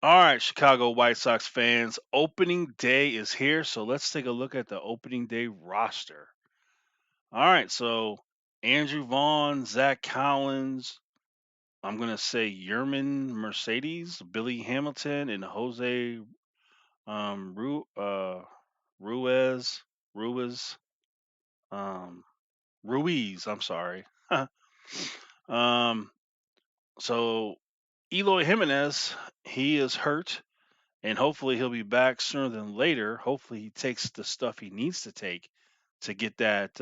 All right, Chicago White Sox fans, opening day is here, so let's take a look at the opening day roster. All right, so Andrew Vaughn, Zach Collins, I'm going to say Yerman Mercedes, Billy Hamilton, and Jose Ruiz, Ruiz, um, Ruiz, I'm sorry. um, so Eloy Jimenez, he is hurt and hopefully he'll be back sooner than later. Hopefully he takes the stuff he needs to take to get that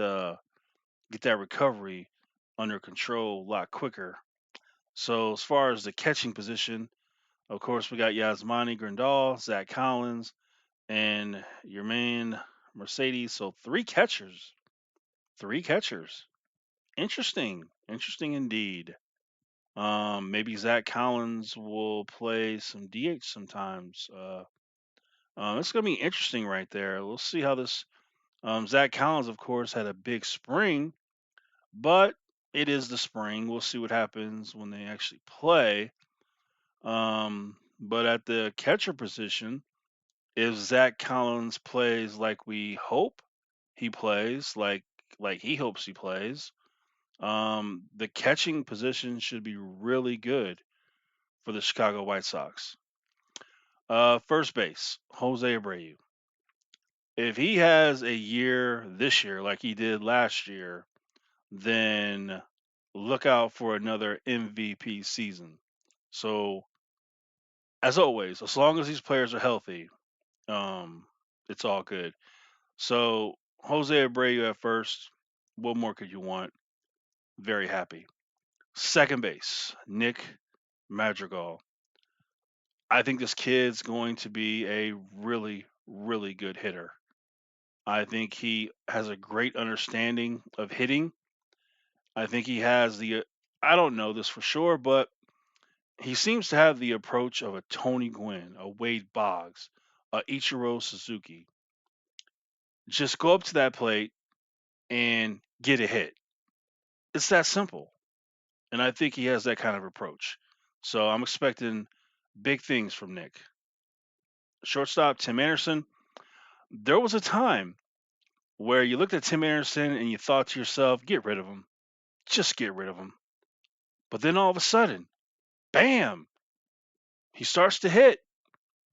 recovery under control a lot quicker. So as far as the catching position, of course we got Yasmani Grandal, Zach Collins, and Yermain Mercedes. So three catchers. Interesting indeed. Maybe Zach Collins will play some DH sometimes. It's going to be interesting right there. We'll see how this. Zach Collins, of course, had a big spring, but it is the spring. We'll see what happens when they actually play. But at the catcher position, if Zach Collins plays like we hope he plays, like he hopes he plays, the catching position should be really good for the Chicago White Sox. First base, Jose Abreu. If he has a year this year like he did last year, then look out for another MVP season. So, as always, as long as these players are healthy, um, it's all good. So, Jose Abreu at first. What more could you want? Very happy. Second base, Nick Madrigal. I think this kid's going to be a really good hitter. I think he has a great understanding of hitting. I think he has I don't know this for sure, but he seems to have the approach of a Tony Gwynn, a Wade Boggs, a Ichiro Suzuki. Just go up to that plate and get a hit. It's that simple. And I think he has that kind of approach. So I'm expecting big things from Nick. Shortstop, Tim Anderson. There was a time where you looked at Tim Anderson and you thought to yourself, get rid of him. Just get rid of him. But then all of a sudden, bam, he starts to hit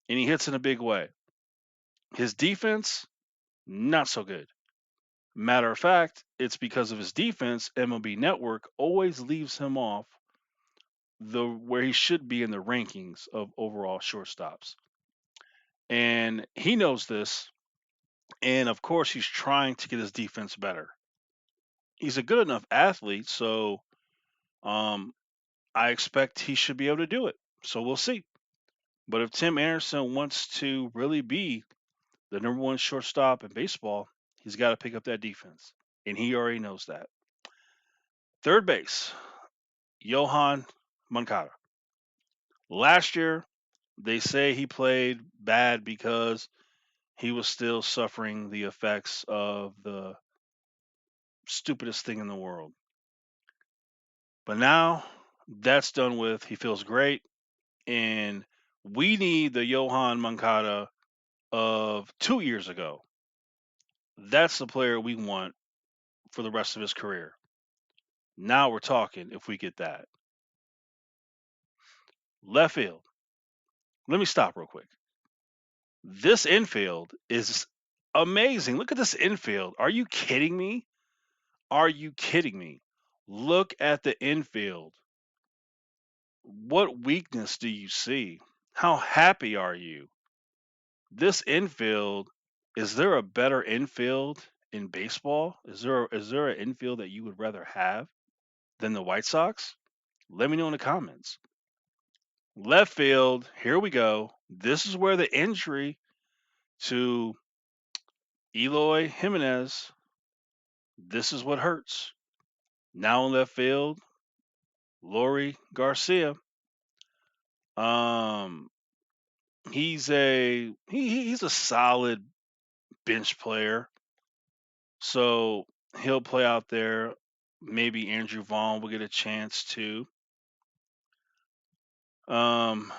and he hits in a big way. His defense, not so good. Matter of fact, it's because of his defense, MLB Network always leaves him off the where he should be in the rankings of overall shortstops. And he knows this, and of course he's trying to get his defense better. He's a good enough athlete, so um, I expect he should be able to do it. So we'll see. But if Tim Anderson wants to really be the number one shortstop in baseball, he's got to pick up that defense. And he already knows that. Third base, Johan Moncada. Last year, they say he played bad because he was still suffering the effects of the stupidest thing in the world. But now that's done with. He feels great. And we need the Johan Moncada of 2 years ago. That's the player we want for the rest of his career. Now we're talking if we get that. Left field. Let me stop real quick. This infield is amazing. Look at this infield. Are you kidding me? Are you kidding me? Look at the infield. What weakness do you see? How happy are you? This infield, is there a better infield in baseball? Is there an infield that you would rather have than the White Sox? Let me know in the comments. Left field, here we go. This is where the injury to Eloy Jimenez, this is what hurts. Now in left field, Lori Garcia. Um, he's a solid bench player, so he'll play out there. Maybe Andrew Vaughn will get a chance to. Um,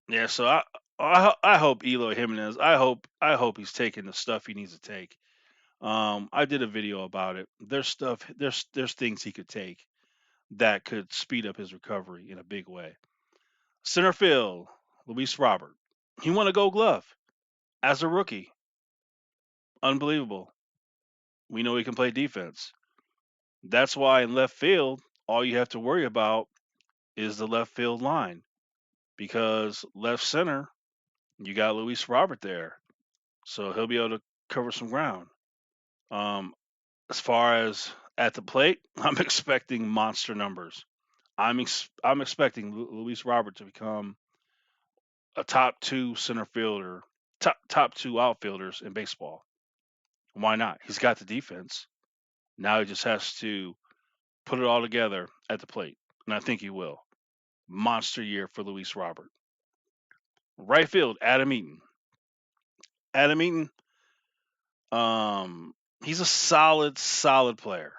Yeah, so I hope Eloy Jimenez. I hope he's taking the stuff he needs to take. I did a video about it. There's stuff. There's things he could take that could speed up his recovery in a big way. Center field, Luis Robert. He won a Gold Glove as a rookie. Unbelievable. We know he can play defense. That's why in left field, all you have to worry about is the left field line because left center, you got Luis Robert there, so he'll be able to cover some ground. Um, as far as at the plate, I'm expecting monster numbers. I'm expecting Luis Robert to become a top two center fielder, top two outfielders in baseball. Why not? He's got the defense. Now he just has to put it all together at the plate, and I think he will. Monster year for Luis Robert. Right field, Adam Eaton. Adam Eaton, he's a solid player.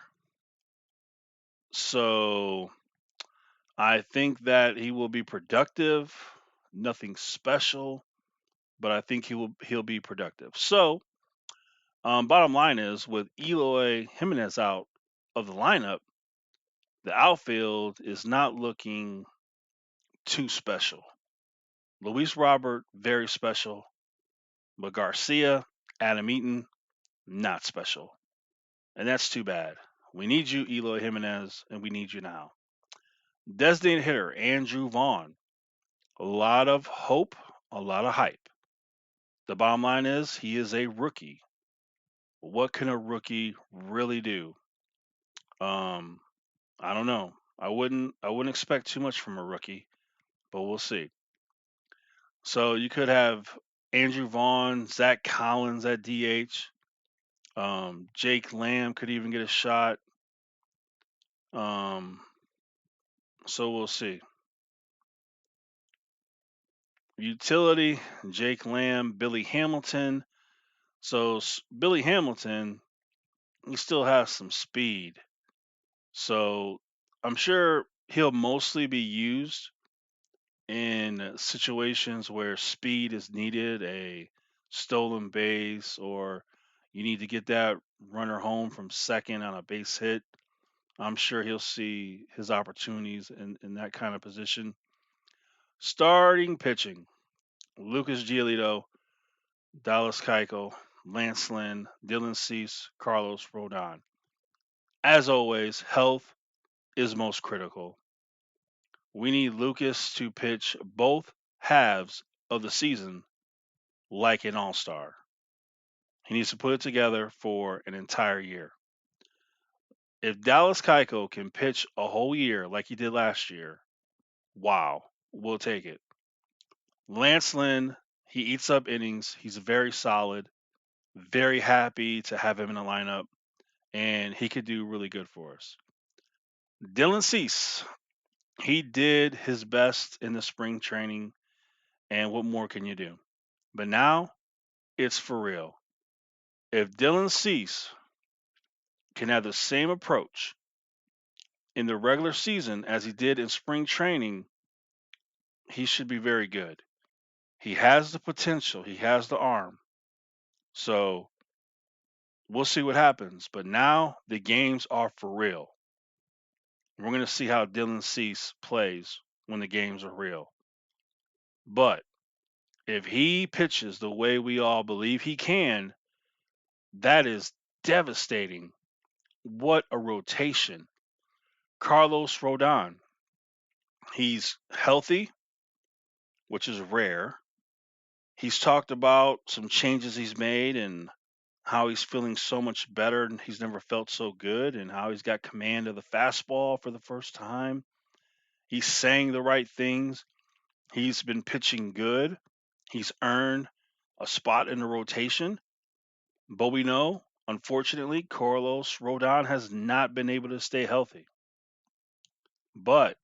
So I think that he will be productive. Nothing special, but I think he'll be productive. So bottom line is with Eloy Jimenez out of the lineup, the outfield is not looking too special. Luis Robert, very special, but Garcia, Adam Eaton, not special. And that's too bad. We need you, Eloy Jimenez, and we need you now. Designated hitter, Andrew Vaughn. A lot of hope, a lot of hype. The bottom line is he is a rookie. What can a rookie really do? Um, I don't know. I wouldn't expect too much from a rookie, but we'll see. So you could have Andrew Vaughn, Zach Collins at DH. Jake Lamb could even get a shot. Um, so we'll see. Utility, Jake Lamb, Billy Hamilton. So Billy Hamilton, he still has some speed. So I'm sure he'll mostly be used in situations where speed is needed, a stolen base, or you need to get that runner home from second on a base hit. I'm sure he'll see his opportunities in that kind of position. Starting pitching, Lucas Giolito, Dallas Keuchel, Lance Lynn, Dylan Cease, Carlos Rodon. As always, health is most critical. We need Lucas to pitch both halves of the season like an all star. He needs to put it together for an entire year. If Dallas Keuchel can pitch a whole year like he did last year, wow, we'll take it. Lance Lynn, he eats up innings. He's very solid. Very happy to have him in the lineup, and he could do really good for us. Dylan Cease, he did his best in the spring training, and what more can you do? But now it's for real. If Dylan Cease can have the same approach in the regular season as he did in spring training, he should be very good. He has the potential, he has the arm. So we'll see what happens. But now the games are for real. We're going to see how Dylan Cease plays when the games are real. But if he pitches the way we all believe he can, that is devastating. What a rotation. Carlos Rodon, he's healthy, which is rare. He's talked about some changes he's made and how he's feeling so much better and he's never felt so good and how he's got command of the fastball for the first time. He's saying the right things. He's been pitching good. He's earned a spot in the rotation. But we know, unfortunately, Carlos Rodon has not been able to stay healthy. But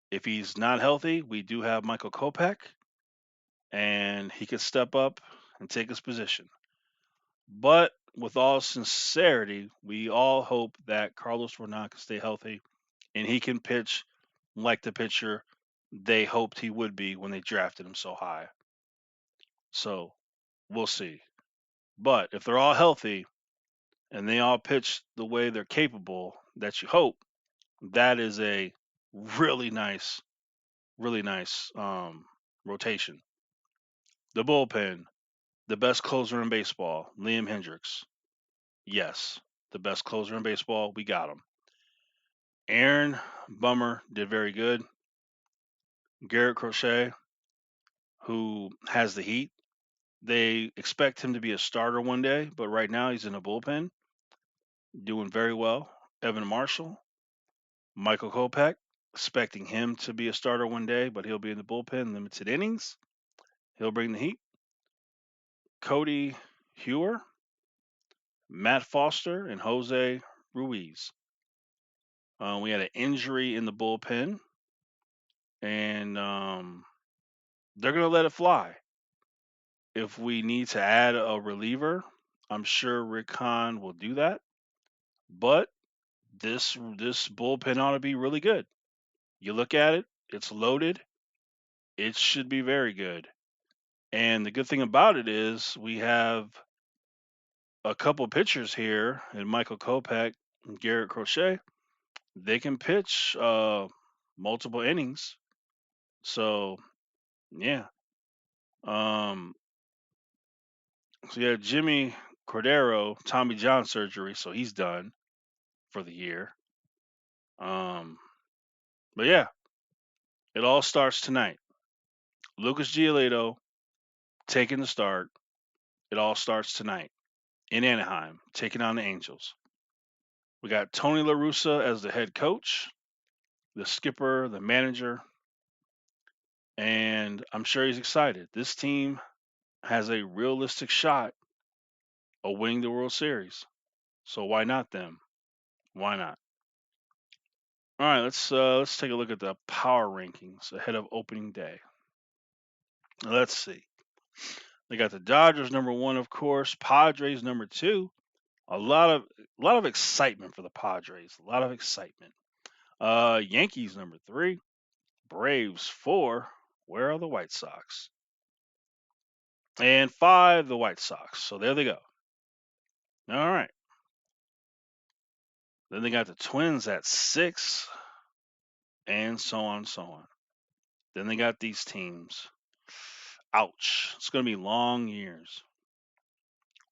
if he's not healthy, we do have Michael Kopech, and he could step up and take his position. But with all sincerity, we all hope that Carlos Rodon can stay healthy and he can pitch like the pitcher they hoped he would be when they drafted him so high. So we'll see. But if they're all healthy and they all pitch the way they're capable that you hope, that is a really nice, really nice rotation. The bullpen, the best closer in baseball, Liam Hendricks. Yes, the best closer in baseball. We got him. Aaron Bummer did very good. Garrett Crochet, who has the heat. They expect him to be a starter one day, but right now he's in the bullpen, doing very well. Evan Marshall, Michael Kopech, expecting him to be a starter one day, but he'll be in the bullpen, limited innings. He'll bring the heat. Cody Hewer, Matt Foster, and Jose Ruiz. We had an injury in the bullpen, and they're going to let it fly. If we need to add a reliever, I'm sure Rick Hahn will do that. But this bullpen ought to be really good. You look at it, it's loaded. It should be very good. And the good thing about it is we have a couple pitchers here, and Michael Kopech and Garrett Crochet. They can pitch multiple innings. So yeah. Um, so yeah, Jimmy Cordero, Tommy John surgery, so he's done for the year. Um, but yeah, it all starts tonight. Lucas Giolito taking the start. It all starts tonight in Anaheim, taking on the Angels. We got Tony La Russa as the head coach, the skipper, the manager, and I'm sure he's excited. This team has a realistic shot of winning the World Series. So why not them? Why not? All right, let's take a look at the power rankings ahead of opening day. Let's see. They got the Dodgers number 1, of course, Padres number 2. A lot of excitement for the Padres. A lot of excitement. Yankees number 3, Braves 4. Where are the White Sox? And 5, the White Sox. So there they go. All right. Then they got the Twins at 6, and so on and so on. Then they got these teams. Ouch. It's going to be long years.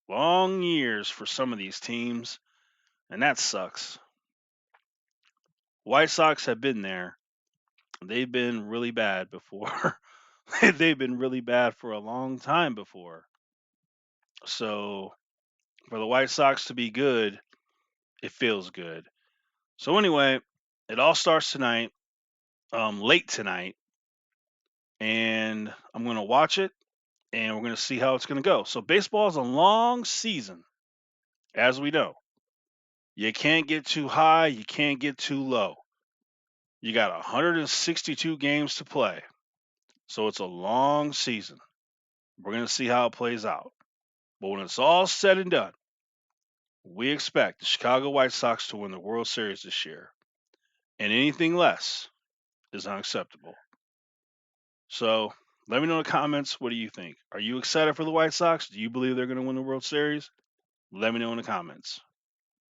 Long years for some of these teams, and that sucks. White Sox have been there. They've been really bad before. They've been really bad for a long time before. So for the White Sox to be good, it feels good. So anyway, it all starts tonight, late tonight, and I'm going to watch it, and we're going to see how it's going to go. So baseball is a long season, as we know. You can't get too high, you can't get too low. You got 162 games to play. So it's a long season. We're going to see how it plays out. But when it's all said and done, we expect the Chicago White Sox to win the World Series this year. And anything less is unacceptable. So let me know in the comments, what do you think? Are you excited for the White Sox? Do you believe they're going to win the World Series? Let me know in the comments.